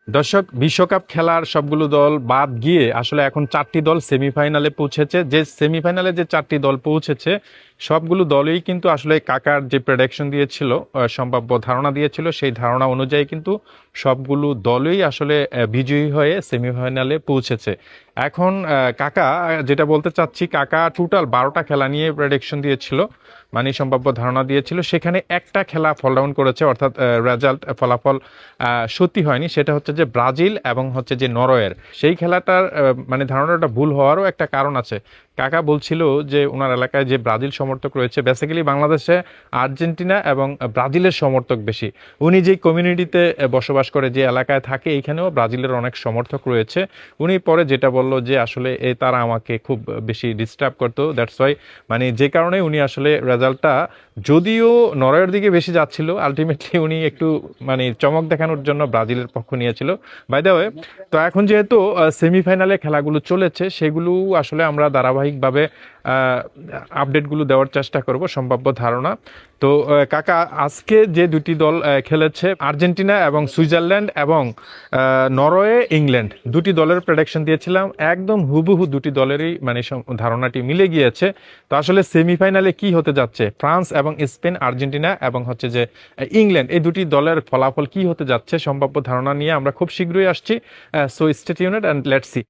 দর্শক, বিশ্বকাপ খেলার সবগুলো দল বাদ গিয়ে আসলে এখন 4টি দল সেমিফাইনালে পৌঁছেছে। যে সেমিফাইনালে যে 4টি দল পৌঁছেছে সবগুলো দলই কিন্তু আসলে কাকার যে প্রেডিকশন দিয়েছিল, সম্ভাব্য ধারণা দিয়েছিল, সেই ধারণা অনুযায়ী কিন্তু সবগুলো দলই আসলে বিজয়ী হয়ে সেমিফাইনালে পৌঁছেছে। এখন কাকা যেটা বলতে চাচ্ছি, কাকা টোটাল 12টা খেলা নিয়ে প্রেডিকশন দিয়েছিল, মানে সম্ভাব্য ধারণা দিয়েছিল। সেখানে একটা খেলা ফল ডাউন করেছে, অর্থাৎ রেজাল্ট ফলাফল সত্যি হয়নি। সেটা হচ্ছে যে ব্রাজিল এবং হচ্ছে যে নরওয়ের সেই খেলাটার মানে ধারণাটা ভুল হওয়ারও একটা কারণ আছে। কাকা বলছিল যে ওনার এলাকায় যে ব্রাজিল সমর্থক রয়েছে, বেসিক্যালি বাংলাদেশে আর্জেন্টিনা এবং ব্রাজিলের সমর্থক বেশি। উনি যেই কমিউনিটিতে বসবাস করে, যে এলাকায় থাকে, এইখানেও ব্রাজিলের অনেক সমর্থক রয়েছে। উনি পরে যেটা বলল যে আসলে তারা আমাকে খুব বেশি ডিস্টার্ব করতো, দ্যাটস ওয়াই, মানে যে কারণে উনি আসলে রেজাল্টটা, যদিও নরওয়ের দিকে বেশি যাচ্ছিল, আলটিমেটলি উনি একটু মানে চমক দেখানোর জন্য ব্রাজিলের পক্ষ নিয়েছিল। বাই দ্য ওয়ে, তো এখন যেহেতু সেমিফাইনালে খেলাগুলো চলেছে, সেগুলো আসলে আমরা ধারাবাহিকভাবে আপডেটগুলো দেওয়ার চেষ্টা করব, সম্ভাব্য ধারণা। তো কাকা, আজকে যে দুটি দল খেলেছে, আর্জেন্টিনা এবং সুইজারল্যান্ড এবং নরওয়ে ইংল্যান্ড, দুটি দলের প্রেডিকশন দিয়েছিলাম, একদম হুবহু দুটি দলেরই মানে ধারণাটি মিলে গিয়েছে। তো আসলে সেমিফাইনালে কি হতে যাচ্ছে, ফ্রান্স এবং স্পেন, আর্জেন্টিনা এবং হচ্ছে যে ইংল্যান্ড, এই দুটি দলের ফলাফল কি হতে যাচ্ছে, সম্ভাব্য ধারণা নিয়ে আমরা খুব শীঘ্রই আসছি। So stay tuned and let's see.